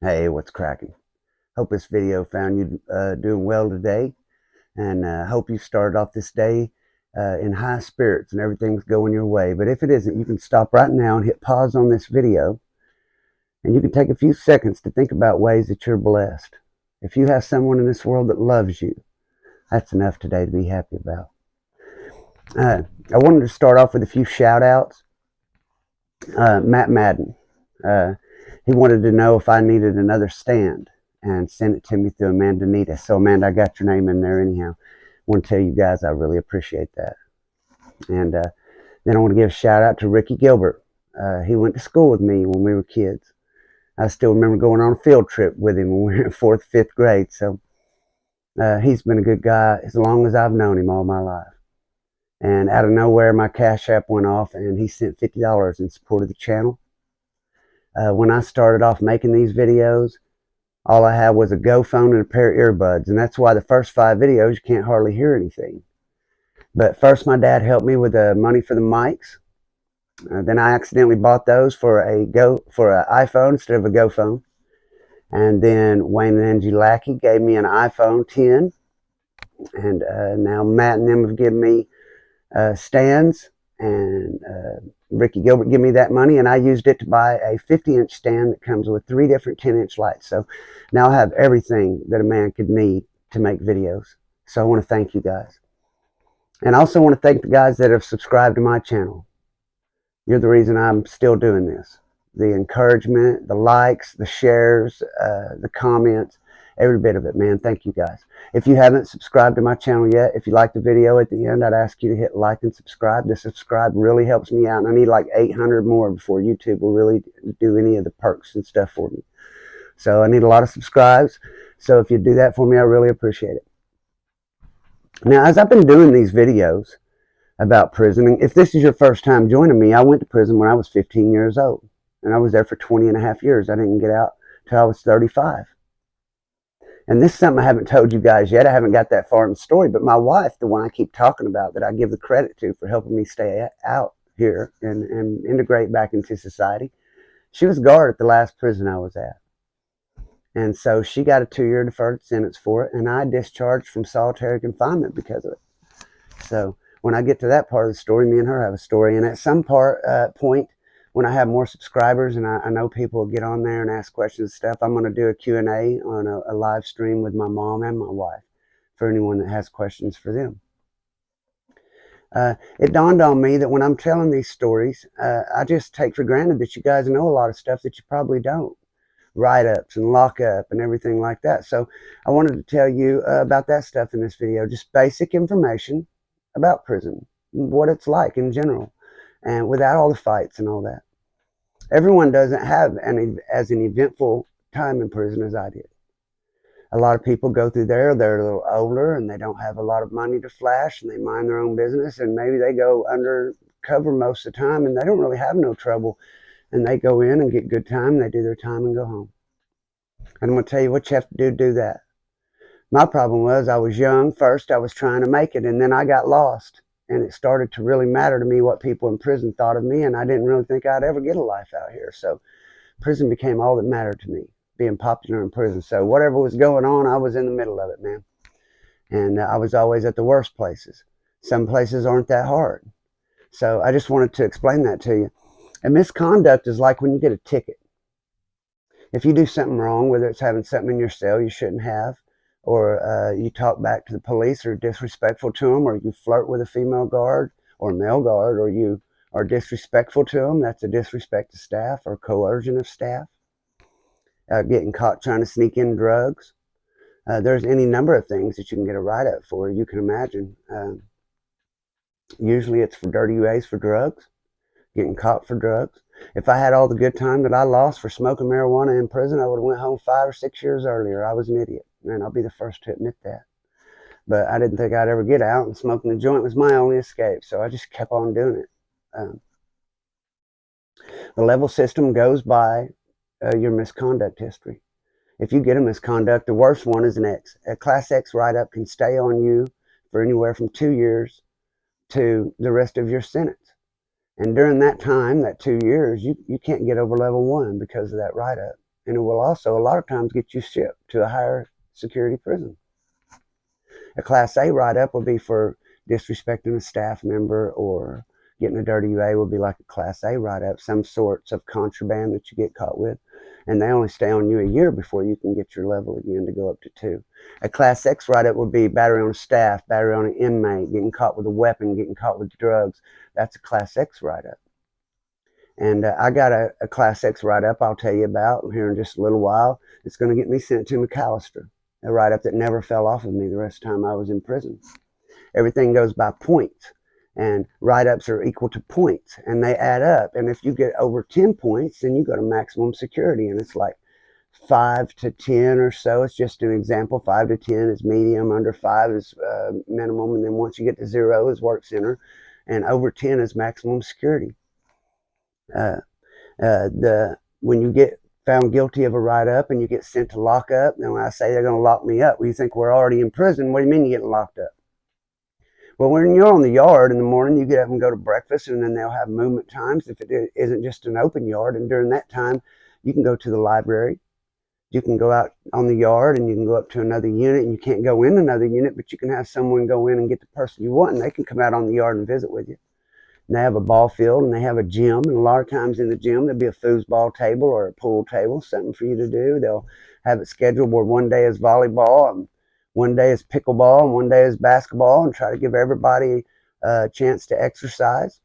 Hey, what's cracking? Hope this video found you doing well today, and hope you started off this day in high spirits and everything's going your way. But if it isn't, you can stop right now and hit pause on this video, and you can take a few seconds to think about ways that you're blessed. If you have someone in this world that loves you, that's enough today to be happy about. I wanted to start off with a few shout outs. Matt Madden. Uh, he wanted to know if I needed another stand and sent it to me through Amanda Nita. So, Amanda, I got your name in there anyhow. I want to tell you guys I really appreciate that. And then I want to give a shout out to Ricky Gilbert. He went to school with me when we were kids. I still remember going on a field trip with him when we were in fourth, fifth grade. So he's been a good guy as long as I've known him all my life. And out of nowhere, my Cash App went off, and he sent $50 in support of the channel. When I started off making these videos, all I had was a Go phone and a pair of earbuds, and that's why the first 5 videos you can't hardly hear anything. But first, my dad helped me with the money for the mics. Then I accidentally bought those for an iPhone instead of a Go phone. And then Wayne and Angie Lackey gave me an iPhone 10, and now Matt and them have given me stands, and Ricky Gilbert gave me that money, and I used it to buy a 50-inch stand that comes with 3 different 10-inch lights. So now I have everything that a man could need to make videos. So I want to thank you guys. And I also want to thank the guys that have subscribed to my channel. You're the reason I'm still doing this. The encouragement, the likes, the shares, the comments, every bit of it, man. Thank you guys. If you haven't subscribed to my channel yet, if you like the video at the end, I'd ask you to hit like and subscribe. The subscribe really helps me out, and I need like 800 more before YouTube will really do any of the perks and stuff for me. So I need a lot of subscribes. So if you do that for me, I really appreciate it. Now, as I've been doing these videos about prison, and if this is your first time joining me, I went to prison when I was 15 years old, and I was there for 20 and a half years. I didn't get out till I was 35. And this is something I haven't told you guys yet. I haven't got that far in the story, but my wife, the one I keep talking about, that I give the credit to for helping me stay out here and integrate back into society, she was guard at the last prison I was at. And so she got a 2-year deferred sentence for it, and I discharged from solitary confinement because of it. So when I get to that part of the story, me and her have a story. And at some point, when I have more subscribers and I know people will get on there and ask questions and stuff, I'm going to do a Q&A on a live stream with my mom and my wife for anyone that has questions for them. It dawned on me that when I'm telling these stories, I just take for granted that you guys know a lot of stuff that you probably don't. Write-ups and lock-up and everything like that. So I wanted to tell you about that stuff in this video. Just basic information about prison, what it's like in general, and without all the fights and all that. Everyone doesn't have as an eventful time in prison as I did. A lot of people go through there, they're a little older, and they don't have a lot of money to flash, and they mind their own business, and maybe they go undercover most of the time, and they don't really have no trouble, and they go in and get good time, they do their time and go home. And I'm going to tell you what you have to do that. My problem was I was young. First, I was trying to make it, and then I got lost. And it started to really matter to me what people in prison thought of me, and I didn't really think I'd ever get a life out here. So prison became all that mattered to me, being popular in prison. So whatever was going on, I was in the middle of it, man. And I was always at the worst places. Some places aren't that hard. So I just wanted to explain that to you. And misconduct is like when you get a ticket. If you do something wrong, whether it's having something in your cell you shouldn't have, or you talk back to the police or disrespectful to them, or you flirt with a female guard or male guard, or you are disrespectful to them, that's a disrespect to staff or coercion of staff. Getting caught trying to sneak in drugs. There's any number of things that you can get a write-up for, you can imagine. Usually it's for dirty ways for drugs, getting caught for drugs. If I had all the good time that I lost for smoking marijuana in prison, I would have went home 5 or 6 years earlier. I was an idiot, and I'll be the first to admit that. But I didn't think I'd ever get out, and smoking a joint was my only escape, so I just kept on doing it. The level system goes by your misconduct history. If you get a misconduct, the worst one is an X. A Class X write-up can stay on you for anywhere from 2 years to the rest of your sentence. And during that time, that 2 years, you can't get over level 1 because of that write-up. And it will also, a lot of times, get you shipped to a higher security prison. A Class A write-up will be for disrespecting a staff member, or getting a dirty UA will be like a Class A write-up, some sorts of contraband that you get caught with. And they only stay on you a year before you can get your level again to go up to 2. A Class X write-up would be battery on a staff, battery on an inmate, getting caught with a weapon, getting caught with drugs. That's a Class X write-up. And I got a Class X write-up I'll tell you about here in just a little while. It's going to get me sent to McAllister, a write-up that never fell off of me the rest of the time I was in prison. Everything goes by points, and write-ups are equal to points, and they add up. And if you get over 10 points, then you go to maximum security, and it's like 5 to 10 or so. It's just an example. 5 to 10 is medium, under 5 is minimum, and then once you get to 0 is work center, and over 10 is maximum security. When you get found guilty of a write-up and you get sent to lockup, and when I say they're going to lock me up, well, you think we're already in prison. What do you mean you're getting locked up? Well, when you're on the yard in the morning, you get up and go to breakfast, and then they'll have movement times if it isn't just an open yard. And during that time, you can go to the library. You can go out on the yard, and you can go up to another unit, and you can't go in another unit, but you can have someone go in and get the person you want, and they can come out on the yard and visit with you. And they have a ball field, and they have a gym, and a lot of times in the gym there'll be a foosball table or a pool table, something for you to do. They'll have it scheduled where one day is volleyball, and one day is pickleball, and one day is basketball, and try to give everybody a chance to exercise.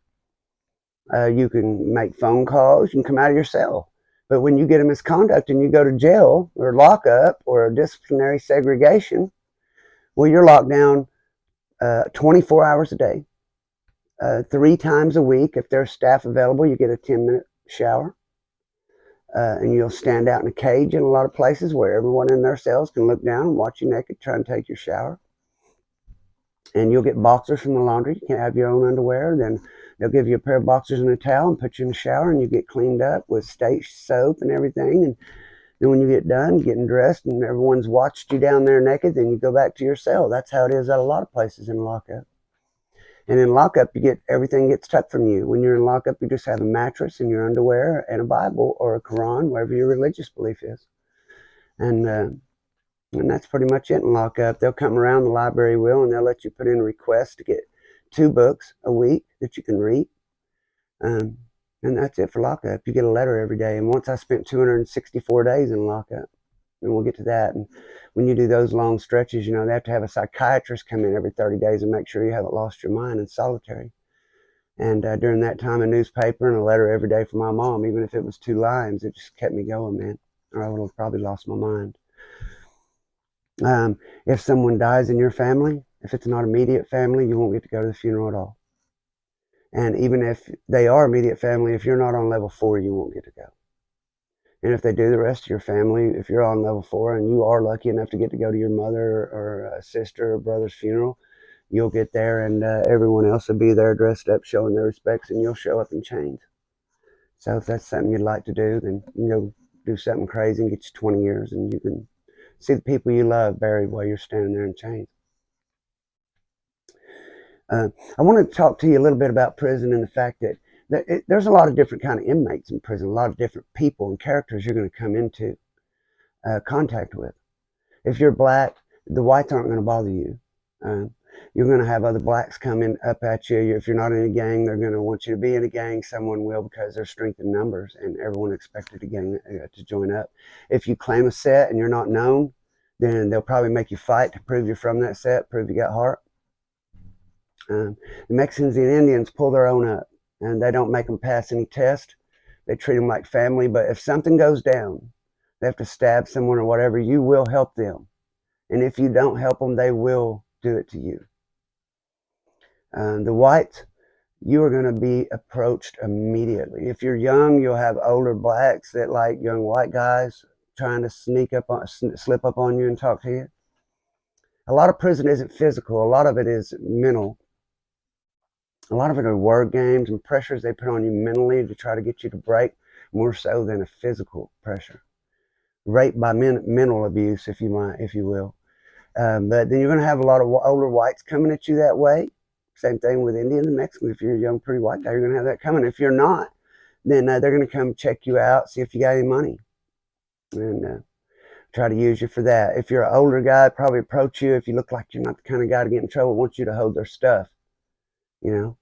You can make phone calls. You can come out of your cell. But when you get a misconduct and you go to jail or lockup or disciplinary segregation, well, you're locked down 24 hours a day. 3 times a week. If there's staff available, you get a 10-minute shower. And you'll stand out in a cage in a lot of places where everyone in their cells can look down and watch you naked, try and take your shower. And you'll get boxers from the laundry. You can't have your own underwear. Then they'll give you a pair of boxers and a towel and put you in the shower, and you get cleaned up with state soap and everything. And then when you get done getting dressed and everyone's watched you down there naked, then you go back to your cell. That's how it is at a lot of places in lockup. And in lockup, everything gets tucked from you. When you're in lockup, you just have a mattress and your underwear and a Bible or a Quran, whatever your religious belief is. And that's pretty much it in lockup. They'll come around, the library will, and they'll let you put in a request to get 2 books a week that you can read. And that's it for lockup. You get a letter every day. And once I spent 264 days in lockup, and we'll get to that. And when you do those long stretches, they have to have a psychiatrist come in every 30 days and make sure you haven't lost your mind in solitary. And during that time, a newspaper and a letter every day from my mom, even if it was 2 lines, it just kept me going, man. Or I would have probably lost my mind. If someone dies in your family, if it's not immediate family, you won't get to go to the funeral at all. And even if they are immediate family, if you're not on level 4, you won't get to go. And if they do, the rest of your family, if you're on level 4 and you are lucky enough to get to go to your mother or a sister or brother's funeral, you'll get there, and everyone else will be there dressed up, showing their respects, and you'll show up in chains. So if that's something you'd like to do, then you can go do something crazy and get you 20 years, and you can see the people you love buried while you're standing there in chains. I want to talk to you a little bit about prison and the fact that there's a lot of different kind of inmates in prison, a lot of different people and characters you're going to come into contact with. If you're black, the whites aren't going to bother you. You're going to have other blacks coming up at you. If you're not in a gang, they're going to want you to be in a gang. Someone will, because there's strength in numbers, and everyone expected a gang to join up. If you claim a set and you're not known, then they'll probably make you fight to prove you're from that set, prove you got heart. The Mexicans and Indians pull their own up, and they don't make them pass any test. They treat them like family. But if something goes down, they have to stab someone or whatever, you will help them. And if you don't help them, they will do it to you. The whites, you are going to be approached immediately. If you're young, you'll have older blacks that like young white guys trying to slip up on you and talk to you. A lot of prison isn't physical. A lot of it is mental. A lot of it are word games and pressures they put on you mentally to try to get you to break, more so than a physical pressure. Rape by mental abuse, if you will. But then you're going to have a lot of older whites coming at you that way. Same thing with Indians and Mexicans. If you're a young, pretty white guy, you're going to have that coming. If you're not, then they're going to come check you out, see if you got any money. and try to use you for that. If you're an older guy, probably approach you if you look like you're not the kind of guy to get in trouble, want you to hold their stuff, you know.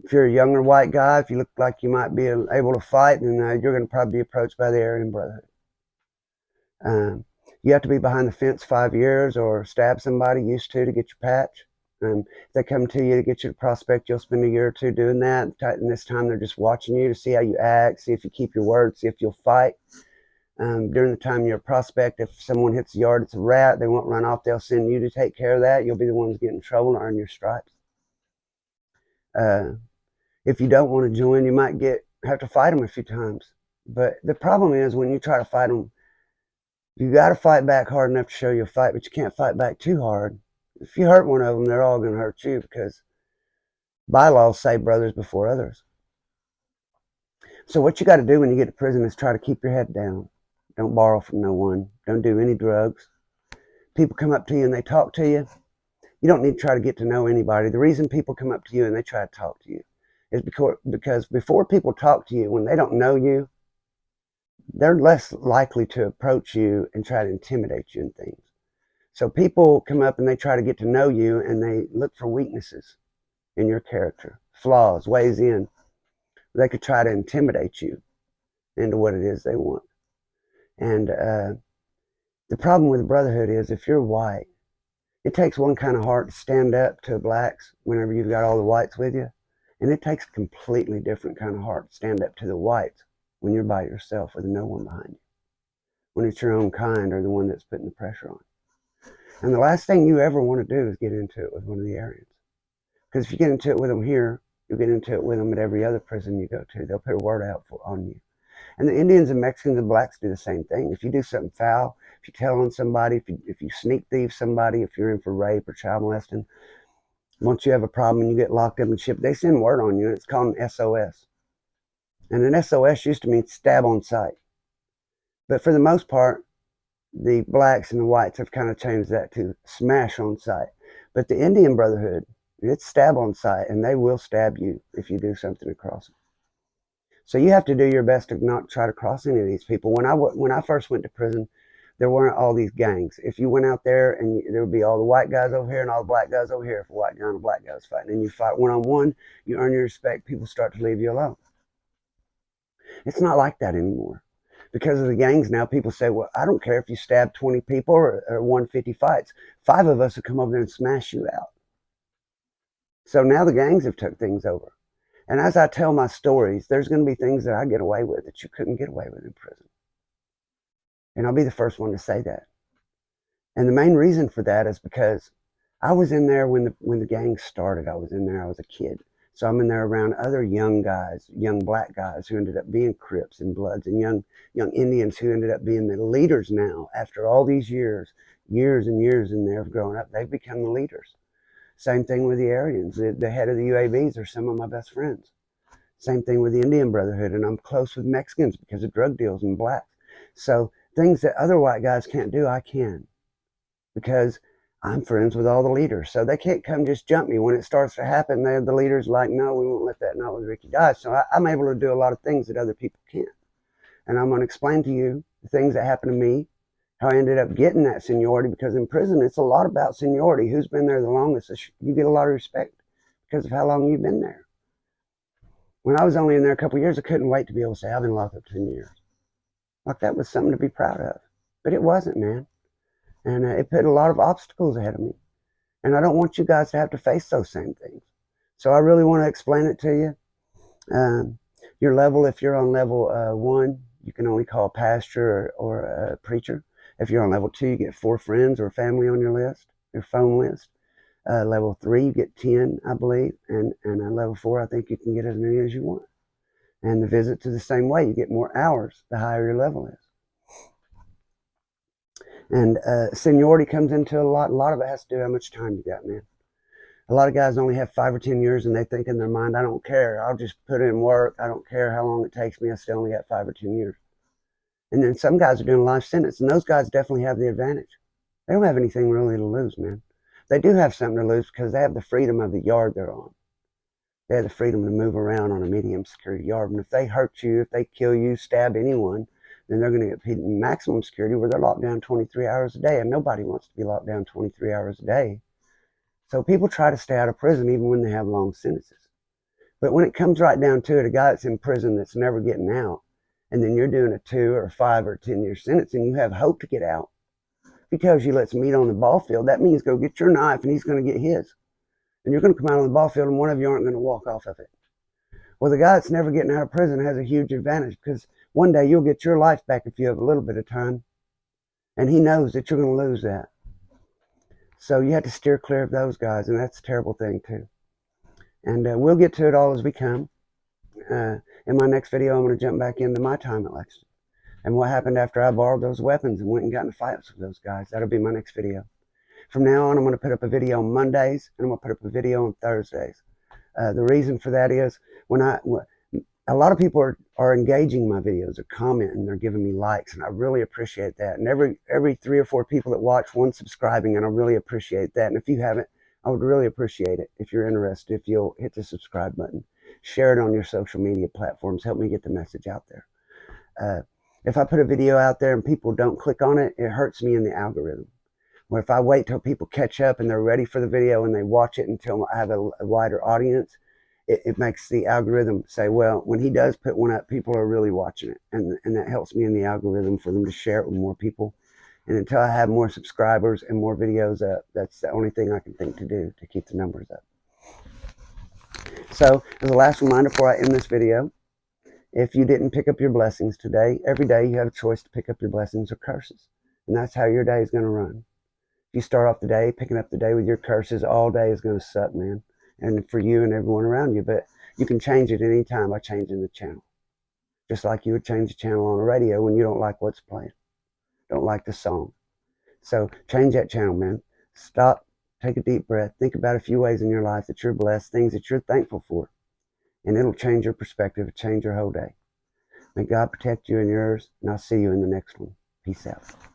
If you're a younger white guy, if you look like you might be able to fight, then you're going to probably be approached by the Aryan Brotherhood. You have to be behind the fence 5 years or stab somebody, used to get your patch. If they come to you to get you to prospect, you'll spend a year or two doing that. And this time they're just watching you to see how you act, see if you keep your word, see if you'll fight. During the time you're a prospect, if someone hits the yard, it's a rat, they won't run off, they'll send you to take care of that. You'll be the ones getting in trouble and earn your stripes. If you don't want to join, you might have to fight them a few times. But the problem is when you try to fight them, you got to fight back hard enough to show you a fight, but you can't fight back too hard. If you hurt one of them, they're all going to hurt you because bylaws say brothers before others. So what you got to do when you get to prison is try to keep your head down. Don't borrow from no one. Don't do any drugs. People come up to you and they talk to you. You don't need to try to get to know anybody. The reason people come up to you and they try to talk to you is because before people talk to you, when they don't know you, they're less likely to approach you and try to intimidate you and things. So people come up and they try to get to know you and they look for weaknesses in your character, flaws, ways in. They could try to intimidate you into what it is they want. And the problem with the Brotherhood is if you're white, it takes one kind of heart to stand up to blacks whenever you've got all the whites with you. And it takes a completely different kind of heart to stand up to the whites when you're by yourself with no one behind you. When it's your own kind or the one that's putting the pressure on. And the last thing you ever want to do is get into it with one of the Aryans. Because if you get into it with them here, you'll get into it with them at every other prison you go to. They'll put a word out on you. And the Indians and Mexicans and blacks do the same thing. If you do something foul, if you tell on somebody, if you sneak thief somebody, if you're in for rape or child molesting, once you have a problem and you get locked up and shipped, they send word on you, and it's called an SOS. And an SOS used to mean stab on sight. But for the most part, the blacks and the whites have kind of changed that to smash on sight. But the Indian Brotherhood, it's stab on sight, and they will stab you if you do something to cross them. So you have to do your best to not try to cross any of these people. When I first went to prison, there weren't all these gangs. If you went out there and there would be all the white guys over here and all the black guys over here, if a white guy and a black guy was fighting, and you fight one-on-one, you earn your respect, people start to leave you alone. It's not like that anymore. Because of the gangs now, people say, well, I don't care if you stab 20 people or 150 fights. 5 of us will come over there and smash you out. So now the gangs have took things over. And as I tell my stories, there's going to be things that I get away with that you couldn't get away with in prison. And I'll be the first one to say that. And the main reason for that is because I was in there when the gang started. I was in there, I was a kid. So I'm in there around other young guys, young black guys who ended up being Crips and Bloods, and young Indians who ended up being the leaders now. After all these years and years in there of growing up, they've become the leaders. Same thing with the Aryans. The head of the UABs are some of my best friends. Same thing with the Indian Brotherhood, and I'm close with Mexicans because of drug deals and blacks. So things that other white guys can't do, I can, because I'm friends with all the leaders. So they can't come just jump me. When it starts to happen, the leaders like, no, we won't let that, not with Ricky dies. So I'm able to do a lot of things that other people can't. And I'm going to explain to you the things that happened to me, how I ended up getting that seniority, because in prison, it's a lot about seniority. Who's been there the longest? You get a lot of respect because of how long you've been there. When I was only in there a couple of years, I couldn't wait to be able to say, I've been locked up 10 years. Like that was something to be proud of. But it wasn't, man. And it put a lot of obstacles ahead of me. And I don't want you guys to have to face those same things. So I really want to explain it to you. Your level, if you're on level 1, you can only call a pastor or a preacher. If you're on level 2, you get 4 friends or family on your list, your phone list. Level 3, you get 10, I believe. And level 4, I think you can get as many as you want. And the visits are the same way. You get more hours the higher your level is. And seniority comes into a lot. A lot of it has to do with how much time you got, man. A lot of guys only have 5 or 10 years, and they think in their mind, I don't care. I'll just put in work. I don't care how long it takes me. I still only got 5 or 10 years. And then some guys are doing a life sentence, and those guys definitely have the advantage. They don't have anything really to lose, man. They do have something to lose because they have the freedom of the yard they're on. They have the freedom to move around on a medium security yard. And if they hurt you, if they kill you, stab anyone, then they're going to get put in maximum security where they're locked down 23 hours a day, and nobody wants to be locked down 23 hours a day. So people try to stay out of prison even when they have long sentences. But when it comes right down to it, a guy that's in prison that's never getting out, and then you're doing a 2 or 5 or 10-year sentence, and you have hope to get out because you let's meet on the ball field, that means go get your knife and he's going to get his. And you're going to come out on the ball field and one of you aren't going to walk off of it. Well, the guy that's never getting out of prison has a huge advantage because one day you'll get your life back if you have a little bit of time. And he knows that you're going to lose that. So you have to steer clear of those guys, and that's a terrible thing too. And we'll get to it all as we come. In my next video, I'm going to jump back into my time at Lexington and what happened after I borrowed those weapons and went and got in fights with those guys. That'll be my next video. From now on, I'm going to put up a video on Mondays, and I'm going to put up a video on Thursdays. The reason for that is a lot of people are engaging my videos, they're commenting, they're giving me likes, and I really appreciate that. And every 3 or 4 people that watch, one's subscribing, and I really appreciate that. And if you haven't, I would really appreciate it if you're interested, if you'll hit the subscribe button. Share it on your social media platforms. Help me get the message out there. If I put a video out there and people don't click on it, it hurts me in the algorithm. Or if I wait till people catch up and they're ready for the video and they watch it until I have a wider audience, it makes the algorithm say, well, when he does put one up, people are really watching it. And that helps me in the algorithm for them to share it with more people. And until I have more subscribers and more videos up, that's the only thing I can think to do to keep the numbers up. So as a last reminder before I end this video, if you didn't pick up your blessings today, every day you have a choice to pick up your blessings or curses. And that's how your day is going to run. If you start off the day picking up the day with your curses, all day is going to suck, man. And for you and everyone around you. But you can change it any time by changing the channel. Just like you would change the channel on the radio when you don't like what's playing. Don't like the song. So change that channel, man. Stop, take a deep breath. Think about a few ways in your life that you're blessed, things that you're thankful for. And it'll change your perspective, change your whole day. May God protect you and yours, and I'll see you in the next one. Peace out.